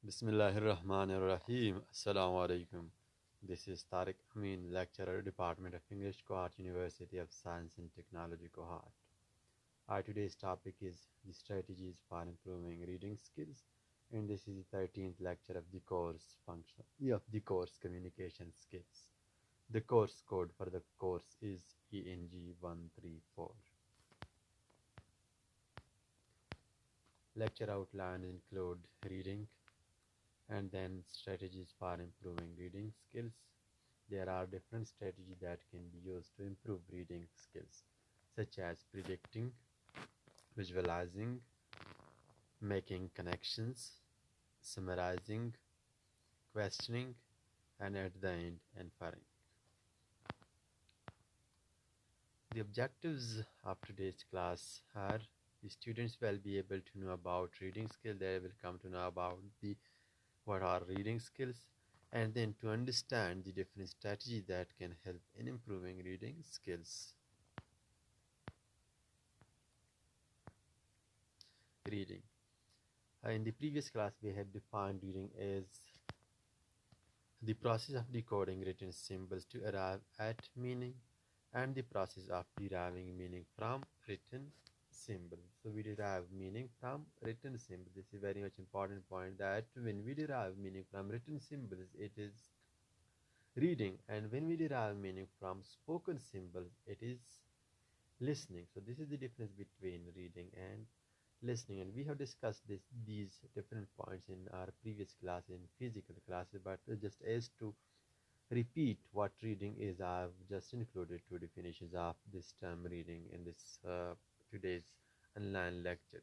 Bismillahirrahmanirrahim. Assalamu alaikum. This is Tariq Amin, lecturer, Department of English, Kohart, University of Science and Technology, Kohart. Our today's topic is the strategies for improving reading skills, and this is the 13th lecture of the course function of the course communication skills. The course code for the course is ENG134. Lecture outlines include reading, and then strategies for improving reading skills. There are different strategies that can be used to improve reading skills, such as predicting, visualizing, making connections, summarizing, questioning, and at the end, inferring. The objectives of today's class are the students will be able to know about reading skills. They will come to know about what are reading skills, and then to understand the different strategies that can help in improving reading skills. Reading. In the previous class, we have defined reading as the process of decoding written symbols to arrive at meaning, and the process of deriving meaning from written symbols. So we derive meaning from written symbols. This is very much important point, that when we derive meaning from written symbols, it is reading, and when we derive meaning from spoken symbols, it is listening. So this is the difference between reading and listening, and we have discussed these different points in our previous class, in physical classes, but just as to repeat what reading is, I've just included two definitions of this term reading in this today's online lecture.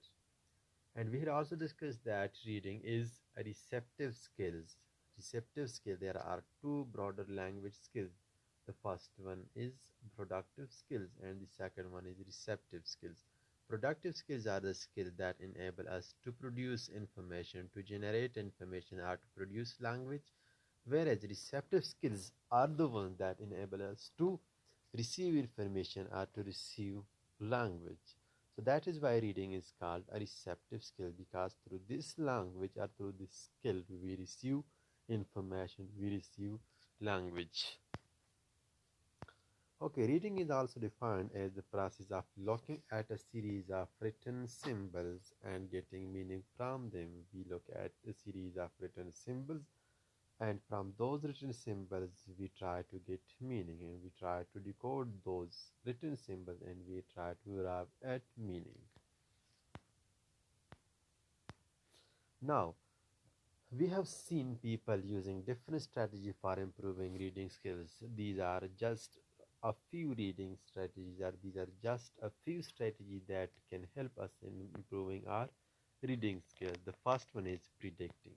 And we had also discussed that reading is a receptive skills. Receptive skill, there are two broader language skills. The first one is productive skills, and the second one is receptive skills. Productive skills are the skills that enable us to produce information, to generate information, or to produce language, whereas receptive skills are the ones that enable us to receive information or to receive language. So that is why reading is called a receptive skill, because through this language or through this skill we receive information, we receive language. Okay, reading is also defined as the process of looking at a series of written symbols and getting meaning from them. We look at a series of written symbols, and from those written symbols we try to get meaning, and we try to decode those written symbols, and we try to arrive at meaning. Now, we have seen people using different strategies for improving reading skills. These are just a few reading strategies, or these are just a few strategies that can help us in improving our reading skills. The first one is predicting.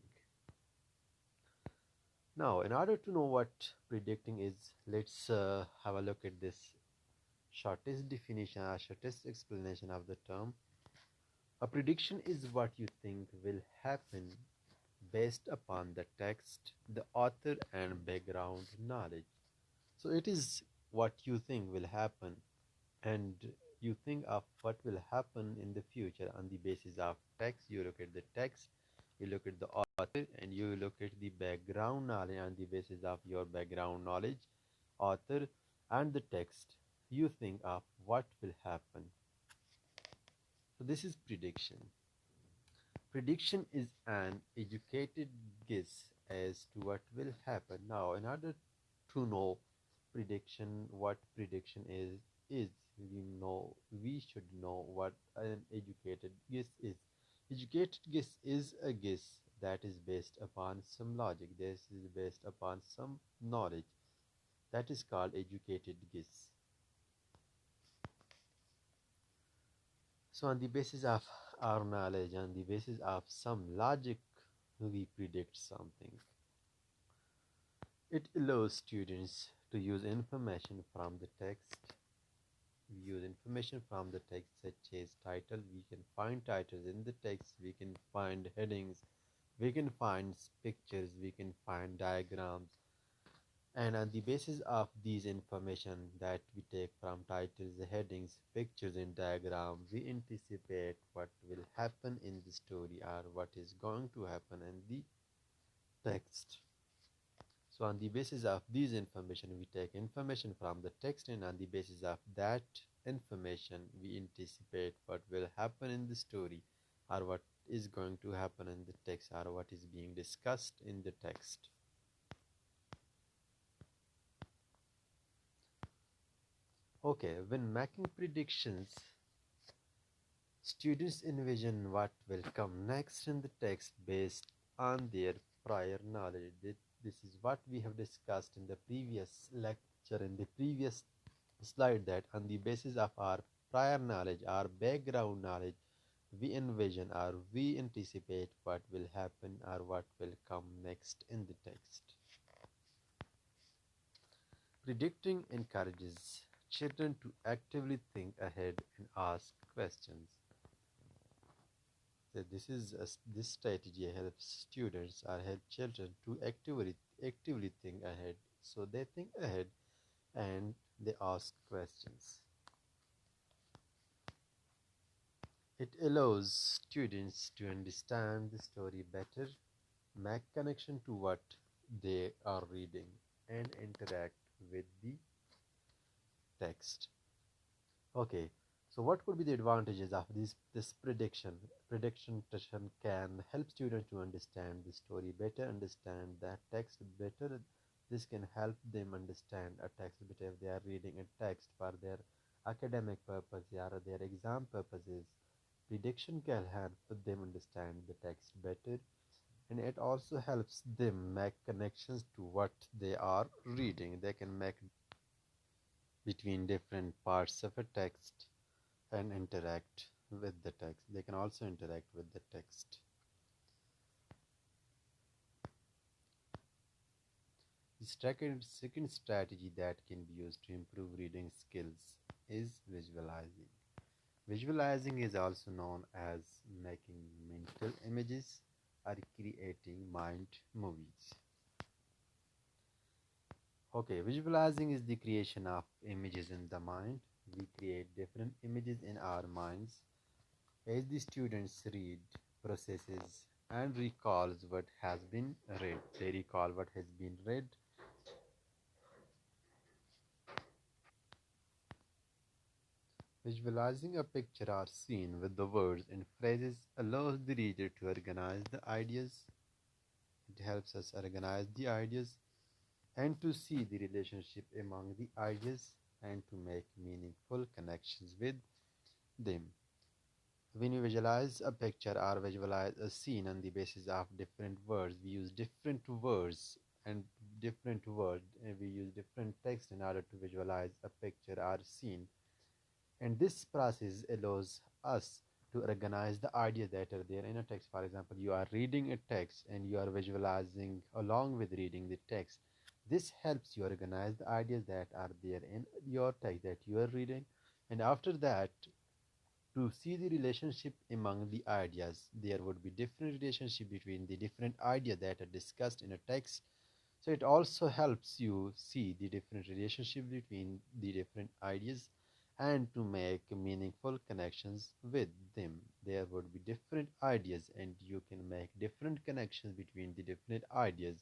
Now, in order to know what predicting is, let's have a look at this shortest definition or shortest explanation of the term. A prediction is what you think will happen based upon the text, the author, and background knowledge. So it is what you think will happen, and you think of what will happen in the future on the basis of text. You look at the text, you look at the author, and you look at the background knowledge. On the basis of your background knowledge, author, and the text, you think of what will happen. So this is prediction. Prediction is an educated guess as to what will happen. Now, in order to know prediction, what prediction is we should know what an educated guess is. Educated guess is a guess that is based upon some logic. This is based upon some knowledge. That is called educated guess. So on the basis of our knowledge, on the basis of some logic, we predict something. It allows students to use information from the text. We use information from the text such as title. We can find titles in the text. We can find headings. We can find pictures. We can find diagrams. And on the basis of these information that we take from titles, headings, pictures, and diagrams, we anticipate what will happen in the story, or what is going to happen in the text. So on the basis of these information, we take information from the text, and on the basis of that information, we anticipate what will happen in the story, or what is going to happen in the text, or what is being discussed in the text. Okay, when making predictions, students envision what will come next in the text based on their prior knowledge. This is what we have discussed in the previous lecture, in the previous slide, that on the basis of our prior knowledge, our background knowledge, we envision or we anticipate what will happen or what will come next in the text. Predicting encourages children to actively think ahead and ask questions. So this strategy helps students or help children to actively think ahead. So they think ahead and they ask questions. It allows students to understand the story better, make connection to what they are reading, and interact with the text. Okay, so what could be the advantages of this prediction? Prediction session can help students to understand the story better, understand that text better. This can help them understand a text better if they are reading a text for their academic purpose or their exam purposes. Prediction can help them understand the text better, and it also helps them make connections to what they are reading. They can make between different parts of a text and interact with the text. They can also interact with the text. The second strategy that can be used to improve reading skills is visualizing. Visualizing is also known as making mental images or creating mind movies. Okay, visualizing is the creation of images in the mind. We create different images in our minds. As the students read, processes, and recalls what has been read, they recall what has been read. Visualizing a picture or scene with the words and phrases allows the reader to organize the ideas. It helps us organize the ideas and to see the relationship among the ideas and to make meaningful connections with them. When we visualize a picture or visualize a scene on the basis of different words, we use different words and we use different text in order to visualize a picture or scene. And this process allows us to organize the ideas that are there in a text. For example, you are reading a text and you are visualizing along with reading the text. This helps you organize the ideas that are there in your text that you are reading. And after that, to see the relationship among the ideas, there would be different relationship between the different ideas that are discussed in a text. So it also helps you see the different relationship between the different ideas and to make meaningful connections with them. There would be different ideas and you can make different connections between the different ideas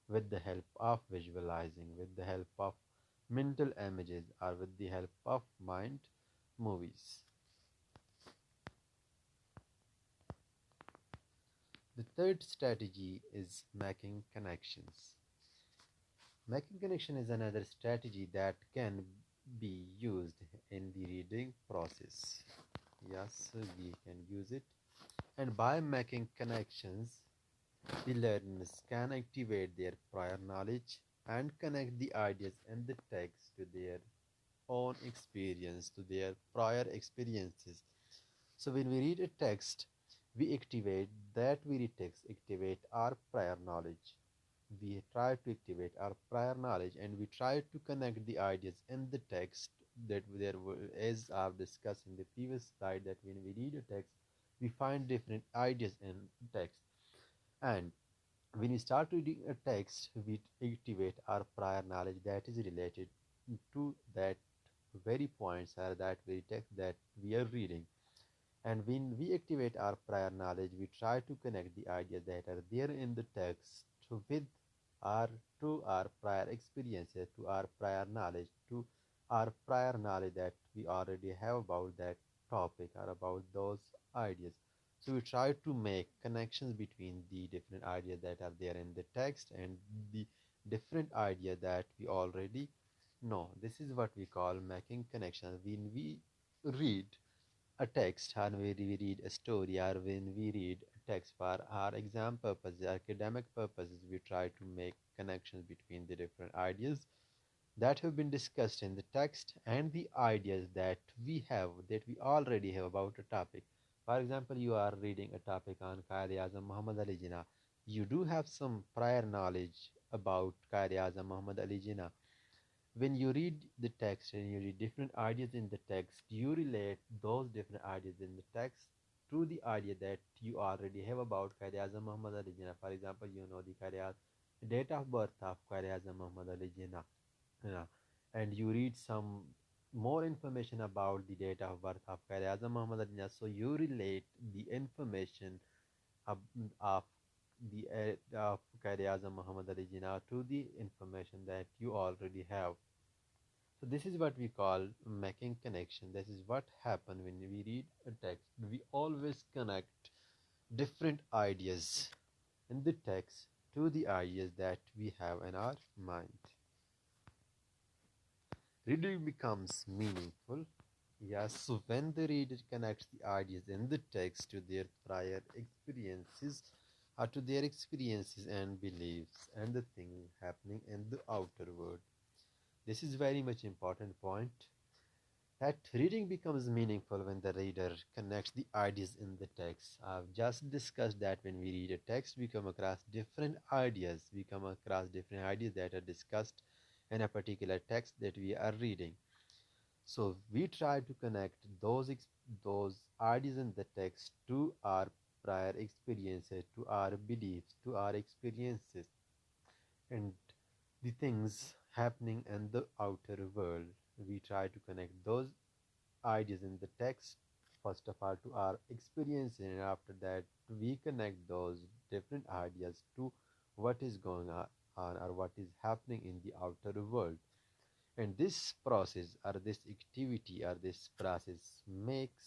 with the help of visualizing, with the help of mental images, or with the help of mind movies. The third strategy is making connections. Making connection is another strategy that can be used in the reading process. Yes, we can use it. And by making connections, the learners can activate their prior knowledge and connect the ideas and the text to their own experience, to their prior experiences. So when we read a text, we activate that very text, activate our prior knowledge. We try to activate our prior knowledge and we try to connect the ideas in the text that there were, as I've discussed in the previous slide, that when we read a text, we find different ideas in text. And when we start reading a text, we activate our prior knowledge that is related to that very points or that very text that we are reading. And when we activate our prior knowledge, we try to connect the ideas that are there in the text to with our to our prior experiences, to our prior knowledge, to our prior knowledge that we already have about that topic or about those ideas. So we try to make connections between the different ideas that are there in the text and the different idea that we already know. This is what we call making connections. When we read a text, or when we read a story, or when we read a text for our exam purposes, academic purposes, we try to make connections between the different ideas that have been discussed in the text and the ideas that we already have about a topic. For example, you are reading a topic on Quaid-e-Azam Muhammad Ali Jinnah. You do have some prior knowledge about Quaid-e-Azam Muhammad Ali Jinnah. When you read the text and you read different ideas in the text, you relate those different ideas in the text to the idea that you already have about Quaid-e-Azam Muhammad Ali Jinnah. For example, you know the date of birth of Quaid-e-Azam Muhammad Ali Jinnah. Yeah. And you read some more information about the date of birth of Quaid-e-Azam Muhammad Ali Jinnah, so you relate the information of, of the of Quaid-e-Azam Muhammad Ali Jinnah to the information that you already have. So this is what we call making connection. This is what happen when we read a text. We always connect different ideas in the text to the ideas that we have in our mind. Reading becomes meaningful. Yes, so when the reader connects the ideas in the text to their prior experiences or to their experiences and beliefs and the thing happening in the outer world. This is very much important point that reading becomes meaningful when the reader connects the ideas in the text. I've just discussed that when we read a text, we come across different ideas. We come across different ideas that are discussed in a particular text that we are reading. So we try to connect those ideas in the text to our prior experiences, to our beliefs, to our experiences, and the things happening in the outer world. We try to connect those ideas in the text first of all to our experience, and after that we connect those different ideas to what is going on or what is happening in the outer world. And this process or this activity or this process makes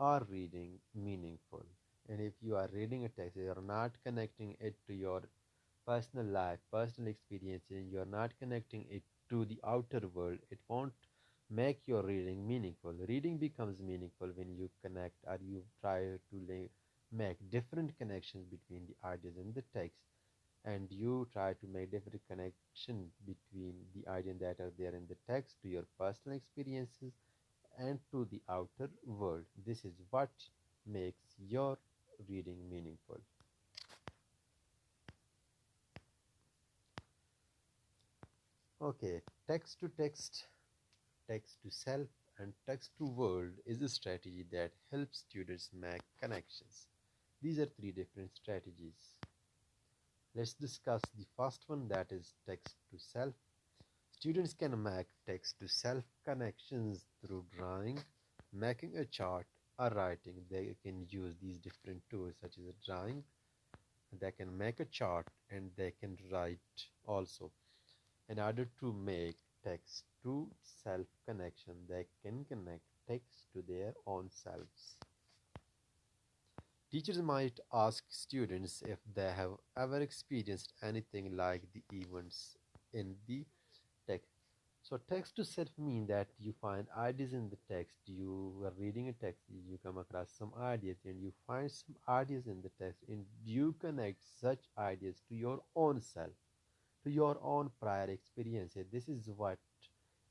our reading meaningful. And if you are reading a text, you are not connecting it to your personal life, personal experiences, you're not connecting it to the outer world, it won't make your reading meaningful. Reading becomes meaningful when you connect or you try to make different connections between the ideas in the text, and you try to make different connection between the ideas that are there in the text to your personal experiences and to the outer world. This is what makes your reading meaningful. Okay, text to text, text to self, and text to world is a strategy that helps students make connections. These are three different strategies. Let's discuss the first one, that is text to self. Students can make text to self connections through drawing, making a chart, or writing. They can use these different tools such as a drawing. They can make a chart and they can write also. In order to make text to self connection, they can connect text to their own selves. Teachers might ask students if they have ever experienced anything like the events in the text. So text to self means that you find ideas in the text. You are reading a text, you come across some ideas and you find some ideas in the text and you connect such ideas to your own self, to your own prior experiences. This is what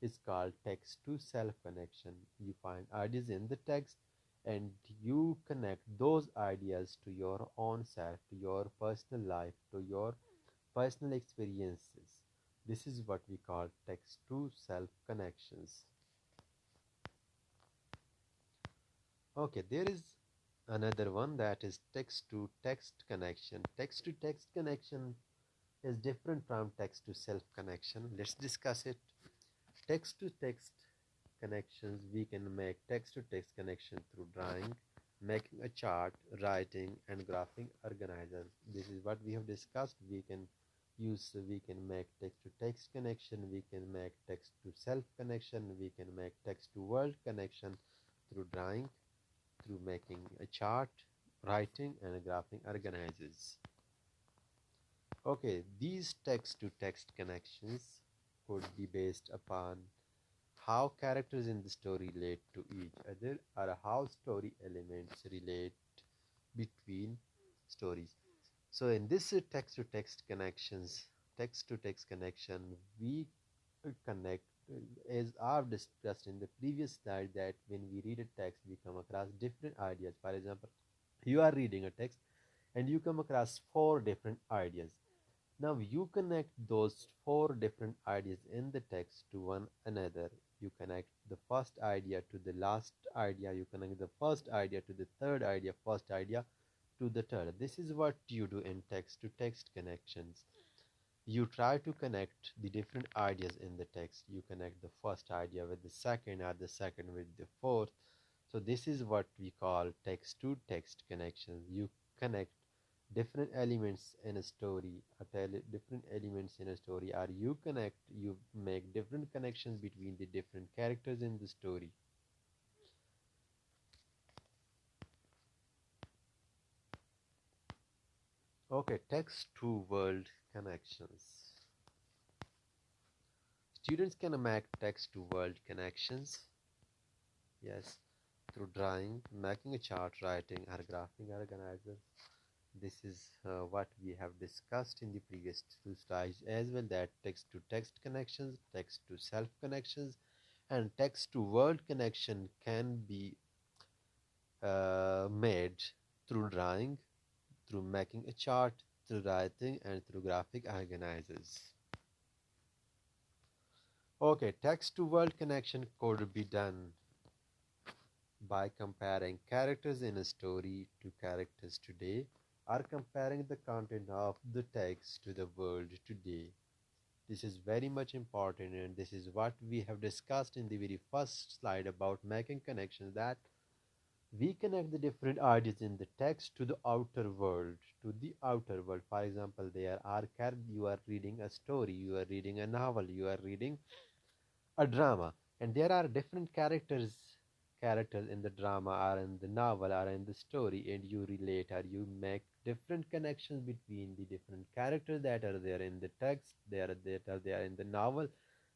is called text to self connection. You find ideas in the text and you connect those ideas to your own self, to your personal life, to your personal experiences. This is what we call text to self connections. Okay, there is another one, that is text to text connection. Text to text connection is different from text to self connection. Let's discuss it. Text to text connections, we can make text to text connection through drawing, making a chart, writing, and graphing organizers. This is what we have discussed. We can make text to text connection, we can make text to self connection, we can make text to world connection through drawing, through making a chart, writing, and graphing organizers. Okay, these text to text connections could be based upon how characters in the story relate to each other or how story elements relate between stories. So in this text to text connection, we connect as I've discussed in the previous slide that when we read a text, we come across different ideas. For example, you are reading a text and you come across four different ideas. Now you connect those four different ideas in the text to one another. You connect the first idea to the last idea. You connect the first idea to the third idea, first idea to the third. This is what you do in text to text connections. You try to connect the different ideas in the text. You connect the first idea with the second, or the second with the fourth. So this is what we call text to text connections. You connect different elements in a story, different elements in a story, or you make different connections between the different characters in the story. Okay, text to world connections. Students can make text to world connections, yes, through drawing, making a chart, writing, or graphing organizers. This is what we have discussed in the previous two slides as well, that text to text connections, text to self connections, and text to world connection can be made through drawing, through making a chart, through writing, and through graphic organizers. Okay, text to world connection could be done by comparing characters in a story to characters today, or comparing the content of the text to the world today. This is very much important, and this is what we have discussed in the very first slide about making connections, that we connect the different ideas in the text to the outer world, For example, you are reading a story, you are reading a novel, you are reading a drama, and there are different characters in the drama or in the novel or in the story, and you relate or you make different connections between the different characters that are there in the text, that are there in the novel,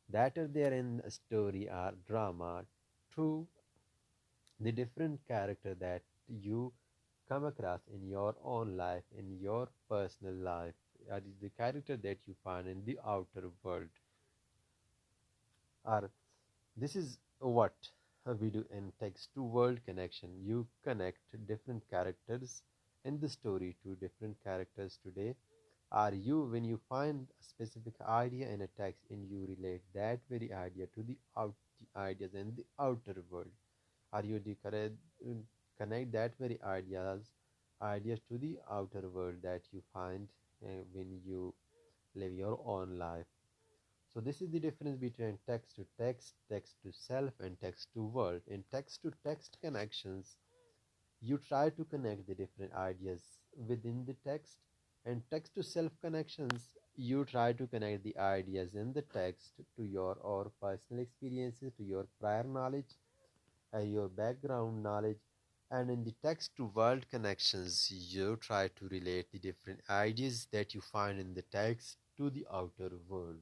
that are there in a story or drama, to the different character that you come across in your own life, in your personal life, or the character that you find in the outer world. Or this is what we do in text to world connection. You connect different characters in the story to different characters today. Are you When you find a specific idea in a text and you relate that very idea to the ideas in the outer world, are you connect that very ideas to the outer world that you find when you live your own life. So this is the difference between text to text, text to self, and text to world. In text to text connections, you try to connect the different ideas within the text, and text to self connections, you try to connect the ideas in the text to your or personal experiences, to your prior knowledge, your background knowledge. And in the text to world connections, you try to relate the different ideas that you find in the text to the outer world.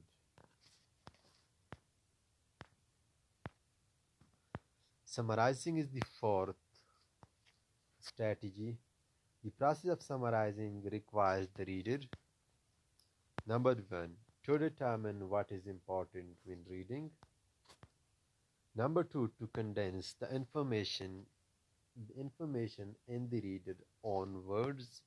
Summarizing is the fourth strategy. The process of summarizing requires the reader, number one, to determine what is important when reading. Number two, to condense the information in the reader on words.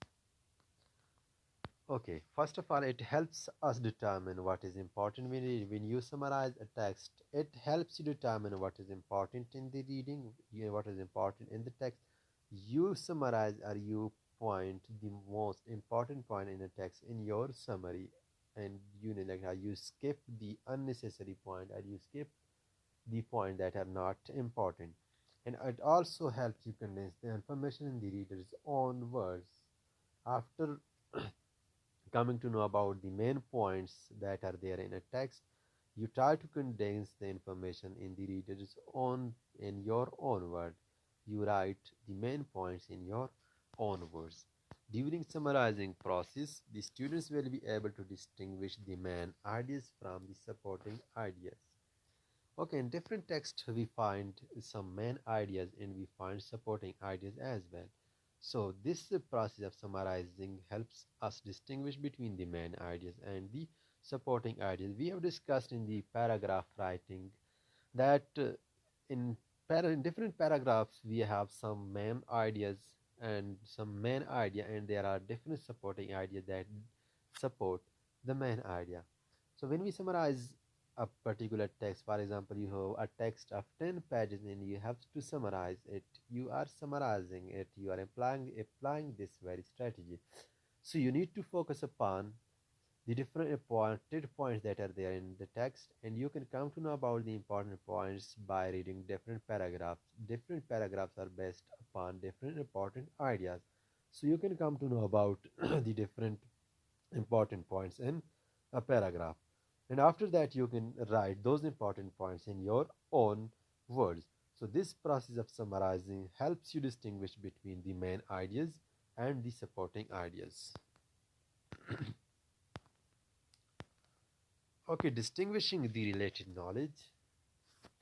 Okay, first of all, it helps us determine what is important when you summarize a text. It helps you determine what is important in the reading, what is important in the text. You summarize or you point the most important point in a text in your summary, and like how you skip the unnecessary point or you skip the point that are not important. And it also helps you condense the information in the reader's own words. After coming to know about the main points that are there in a text, you try to condense the information in the reader's own in your own word. You write the main points in your own words. During summarizing process, the students will be able to distinguish the main ideas from the supporting ideas. Okay, in different texts we find some main ideas and we find supporting ideas as well. So this process of summarizing helps us distinguish between the main ideas and the supporting ideas. We have discussed in the paragraph writing that in different paragraphs we have some main ideas and some main idea, and there are different supporting ideas that support the main idea. So when we summarize a particular text, for example, you have a text of 10 pages and you have to summarize it. You are summarizing it, you are applying this very strategy. So you need to focus upon the different important points that are there in the text, and you can come to know about the important points by reading different paragraphs. Different paragraphs are based upon different important ideas, so you can come to know about the different important points in a paragraph, and after that you can write those important points in your own words. So this process of summarizing helps you distinguish between the main ideas and the supporting ideas. Okay, distinguishing the related knowledge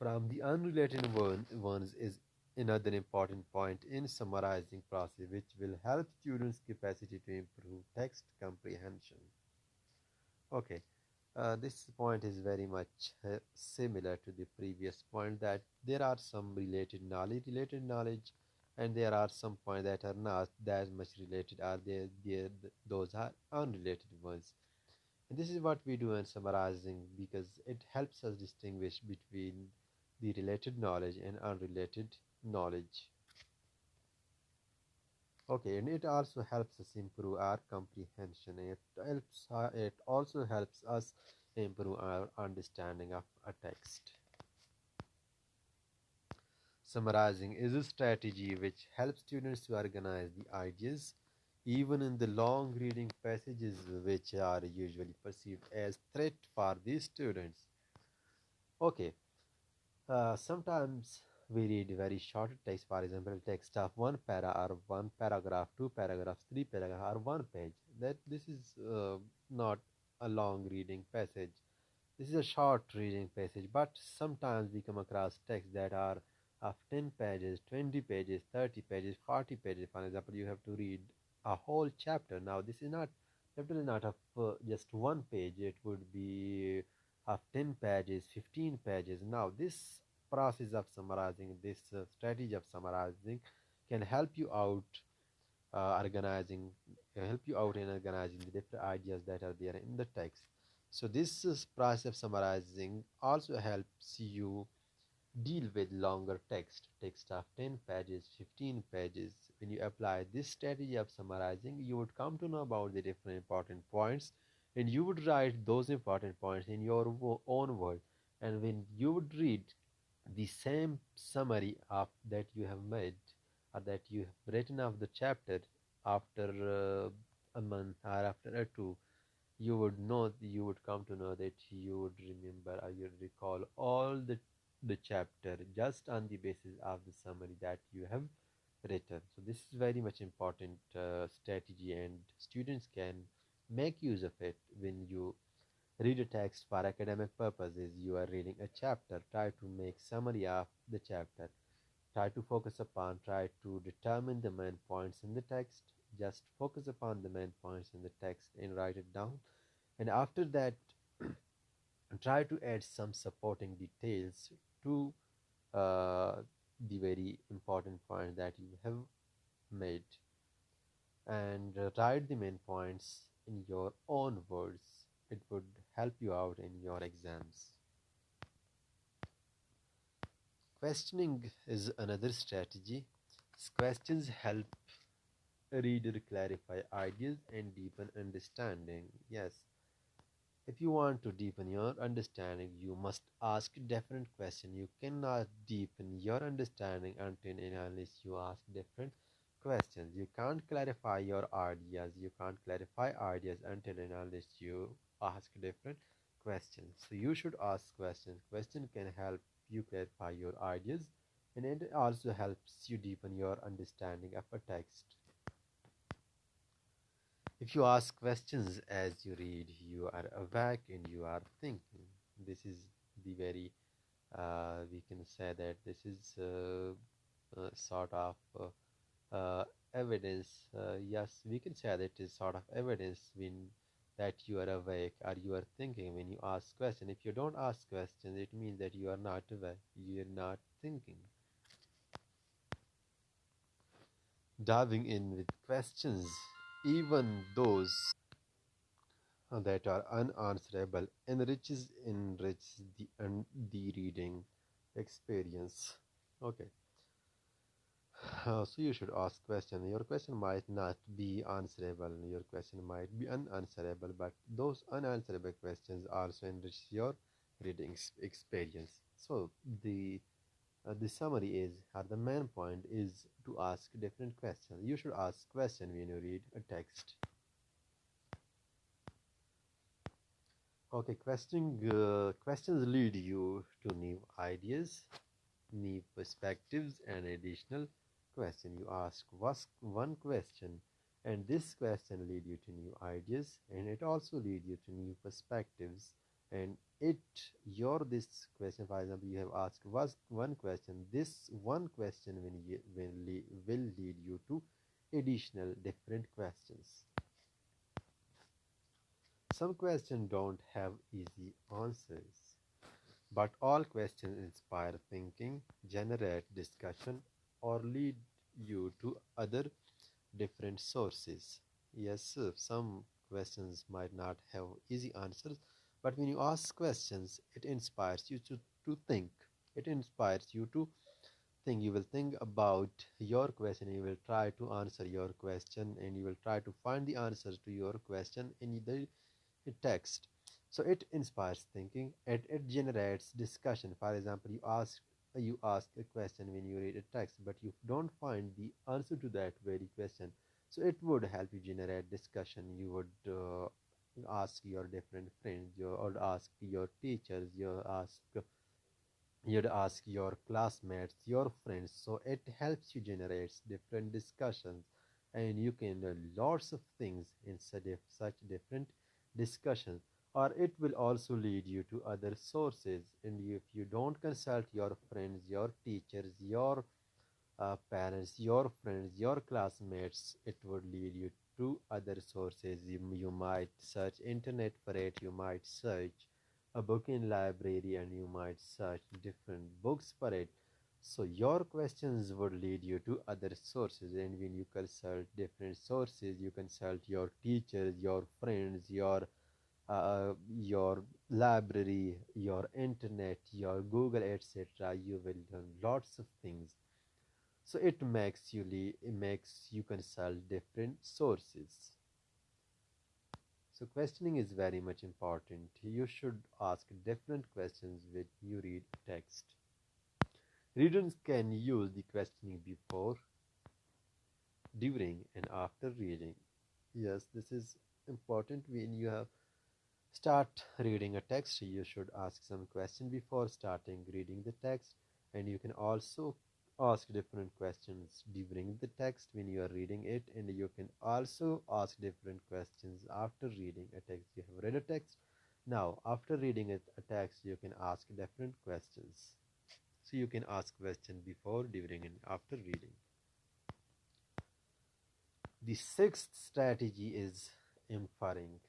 from the unrelated ones is another important point in summarizing process, which will help students' capacity to improve text comprehension. Okay, this point is very much similar to the previous point, that there are some related knowledge, and there are some points that are not that much related. Are those are unrelated ones. And this is what we do in summarizing, because it helps us distinguish between the related knowledge and unrelated knowledge. Okay, and it also helps us improve our comprehension. It also helps us improve our understanding of a text. Summarizing is a strategy which helps students to organize the ideas even in the long reading passages, which are usually perceived as threat for these students. Okay, sometimes we read very short text, for example, text of one para or one paragraph, two paragraphs, three paragraphs, or one page. That this is not a long reading passage. This is a short reading passage, but sometimes we come across texts that are of 10 pages, 20 pages, 30 pages, 40 pages. For example, you have to read a whole chapter. Now, this is not chapter is not of just one page. It would be of 10 pages, 15 pages. Now, this process of summarizing, this strategy of summarizing can help you out organizing help you out in organizing the different ideas that are there in the text. So this process of summarizing also helps you deal with longer text of 10 pages, 15 pages. When you apply this strategy of summarizing, you would come to know about the different important points, and you would write those important points in your own word. And when you would read the same summary of that you have made, or that you have written of the chapter after a month or after a two, you would come to know that you would remember or you would recall all the chapter just on the basis of the summary that you have written. So this is very much important strategy, and students can make use of it. When you read a text for academic purposes, you are reading a chapter, try to make summary of the chapter, try to determine the main points in the text, just focus upon the main points in the text and write it down. And after that, try to add some supporting details to uh, the very important point that you have made, and write the main points in your own words. It would help you out in your exams. Questioning is another strategy. Questions help a reader clarify ideas and deepen understanding. Yes, If you want to deepen your understanding, you must ask different questions. You cannot deepen your understanding until and unless you ask different questions. You can't clarify your ideas. You can't clarify ideas until and unless you ask different questions. So you should ask questions. Question can help you clarify your ideas, and it also helps you deepen your understanding of a text. If you ask questions as you read, you are awake and you are thinking. This is the very, we can say that this is sort of evidence. Yes, we can say that it is sort of evidence when that you are awake or you are thinking when you ask questions. If you don't ask questions, it means that you are not awake, you are not thinking. Diving in with questions, even those that are unanswerable enriches the reading experience. Okay, so you should ask question. Your question might not be answerable. Your question might be unanswerable, but those unanswerable questions also enrich your reading experience. So the summary is, or the main point is to ask different questions. You should ask question when you read a text. Okay, questions lead you to new ideas, new perspectives, and additional question. You ask one question, and this question lead you to new ideas, and it also lead you to new perspectives. And this question, for example, you have asked was one question. This one question will lead you to additional different questions. Some questions don't have easy answers, but all questions inspire thinking, generate discussion, or lead you to other different sources. Yes, sir, some questions might not have easy answers, but when you ask questions, it inspires you to think. It inspires you to think. You will think about your question, you will try to answer your question, and you will try to find the answers to your question in the text. So it inspires thinking, it generates discussion. For example, you ask a question when you read a text, but you don't find the answer to that very question, so it would help you generate discussion. You would ask your different friends, or ask your teachers, you'd ask your classmates, your friends. So it helps you generate different discussions, and you can learn lots of things in such different discussions. Or it will also lead you to other sources, and if you don't consult your friends, your teachers, your parents, your friends, your classmates, it would lead you to other sources. You might search internet for it, you might search a book in library, and you might search different books for it. So your questions would lead you to other sources, and when you consult different sources, you consult your teachers, your friends, your library, your internet, your Google, etc. You will learn lots of things. So it makes you consult different sources. So questioning is very much important. You should ask different questions when you read text. Readers can use the questioning before, during, and after reading. Yes, this is important. When you have start reading a text, you should ask some question before starting reading the text, and you can also ask different questions during the text when you are reading it, and you can also ask different questions after reading a text. You have read a text, now after reading a text, you can ask different questions. So you can ask questions before, during, and after reading. The sixth strategy is empering.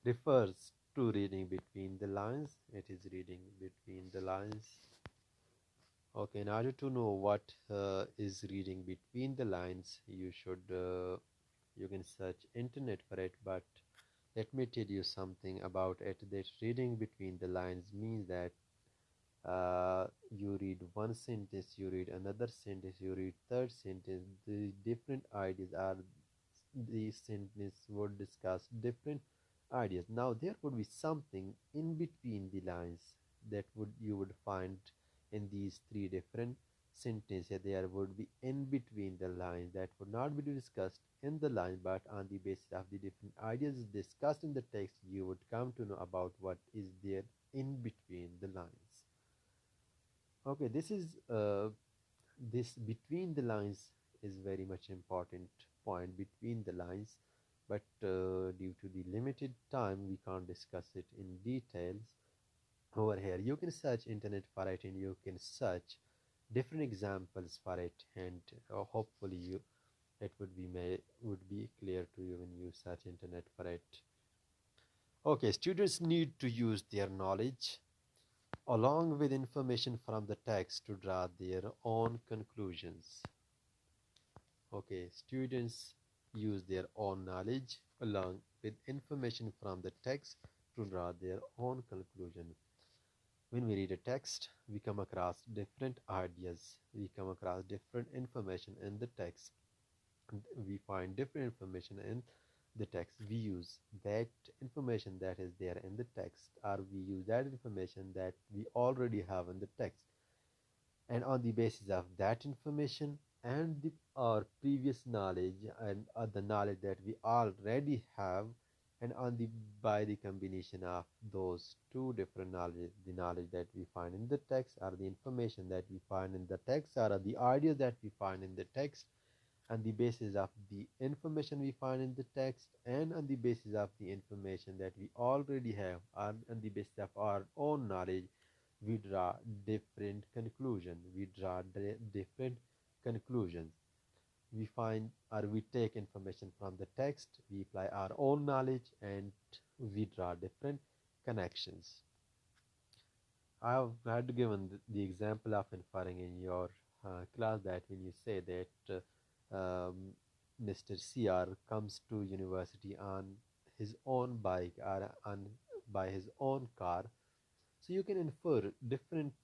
Refers to reading between the lines. It is reading between the lines. Okay, in order to know what is reading between the lines, you can search internet for it, but let me tell you something about it. That reading between the lines means that you read one sentence, you read another sentence, you read third sentence. The different ideas are these sentences would discuss different ideas. Now there would be something in between the lines that would you would find in these three different sentences. There would be in between the lines that would not be discussed in the line, but on the basis of the different ideas discussed in the text, you would come to know about what is there in between the lines. Okay, this between the lines is very much important point between the lines, but due to the limited time we can't discuss it in details over here. You can search internet for it and you can search different examples for it, and hopefully you it would be clear to you when you search internet for it. Okay, students need to use their knowledge along with information from the text to draw their own conclusions. Okay, students use their own knowledge along with information from the text to draw their own conclusion. When we read a text, we come across different ideas, we come across different information in the text, and we find different information in the text. We use that information that is there in the text, or we use that information that we already have in the text, and on the basis of that information and our previous knowledge and the knowledge that we already have, and on the by the combination of those two different knowledge, the knowledge that we find in the text or the information that we find in the text or the ideas that we find in the text, on the basis of the information we find in the text and on the basis of the information that we already have, on the basis of our own knowledge, we draw different conclusions. We draw different conclusions. We find or we take information from the text, we apply our own knowledge, and we draw different connections. I have had given the example of inferring in your class that when you say that Mr. CR comes to university on his own bike or on by his own car, so you can infer different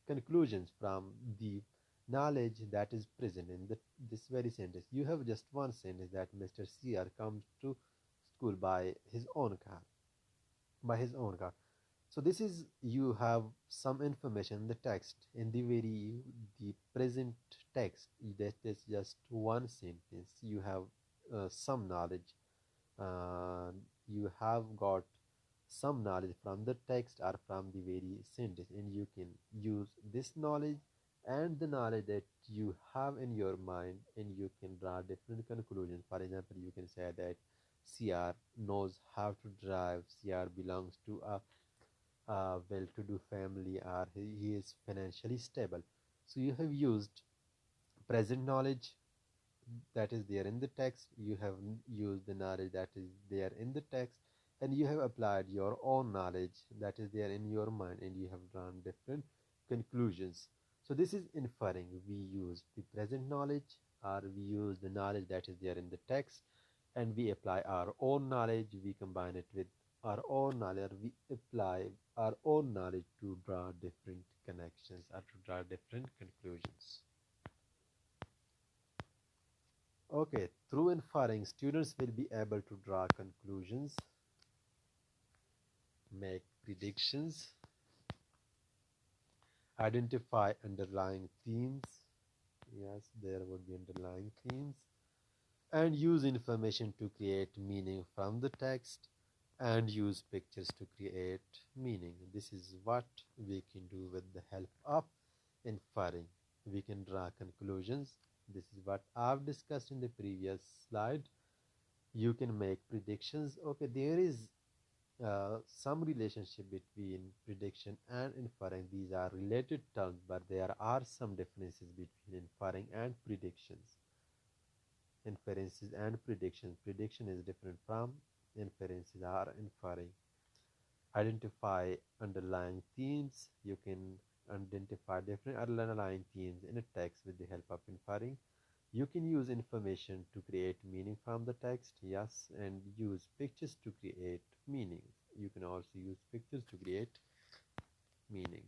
conclusions from the knowledge that is present in this very sentence. You have just one sentence that Mr. CR comes to school by his own car. By his own car. So this is you have some information in the text in the present text. That is just one sentence. You have some knowledge. Uh, you have got some knowledge from the text or from the very sentence, and you can use this knowledge and the knowledge that you have in your mind, and you can draw different conclusions. For example, you can say that CR knows how to drive. CR belongs to a well-to-do family, or he is financially stable. So you have used present knowledge that is there in the text, you have used the knowledge that is there in the text, and you have applied your own knowledge that is there in your mind, and you have drawn different conclusions. So this is inferring. We use the present knowledge, or we use the knowledge that is there in the text, and we apply our own knowledge, we combine it with our own knowledge, we apply our own knowledge to draw different connections or to draw different conclusions. Okay, through inferring, students will be able to draw conclusions, make predictions, identify underlying themes. Yes, there would be underlying themes, and use information to create meaning from the text, and use pictures to create meaning. This is what we can do with the help of inferring. We can draw conclusions. This is what I've discussed in the previous slide. You can make predictions. Okay, there is some relationship between prediction and inferring. These are related terms, but there are some differences between inferring and predictions. Inferences and predictions. Prediction is different from inferences or inferring. Identify underlying themes. You can identify different underlying themes in a text with the help of inferring. You can use information to create meaning from the text, yes, and use pictures to create meaning. You can also use pictures to create meaning.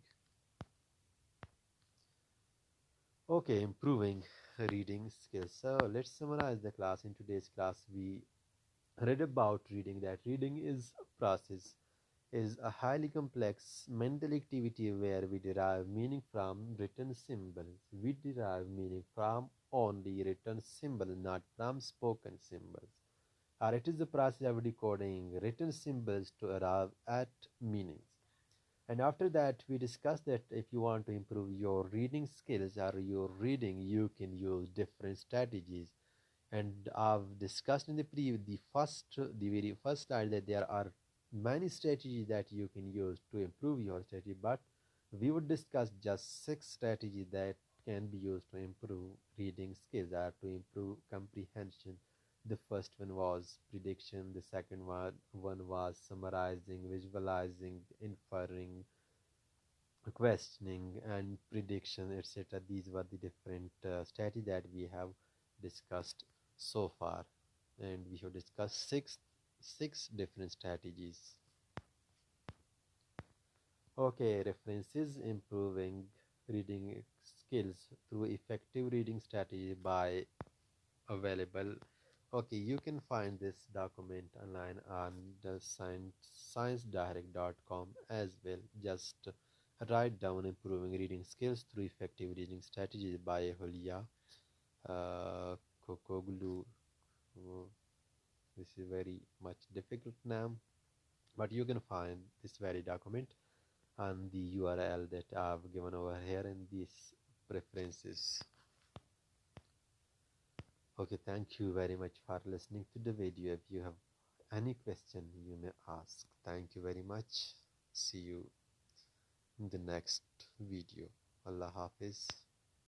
Okay, improving reading skills. So let's summarize the class. In today's class, we read about reading that reading is a process, is a highly complex mental activity where we derive meaning from written symbols. We derive meaning from only written symbols, not from spoken symbols. Or it is the process of decoding written symbols to arrive at meanings. And after that, we discussed that if you want to improve your reading skills or your reading, you can use different strategies. And I've discussed in the very first slide that there are many strategies that you can use to improve your strategy, but we would discuss just 6 strategies that can be used to improve reading skills or to improve comprehension. The first one was prediction, the second one was summarizing, visualizing, inferring, questioning, and prediction, etc. These were the different strategies that we have discussed so far, and we have discussed six different strategies. Okay, references: improving reading skills through effective reading strategy by available. Okay, you can find this document online on the sciencedirect.com as well. Just write down improving reading skills through effective reading strategies by Hulia Kokoglu. This is very much difficult name, but you can find this very document on the URL that I've given over here in these preferences. Okay, thank you very much for listening to the video. If you have any question, you may ask. Thank you very much. See you in the next video. Allah Hafiz.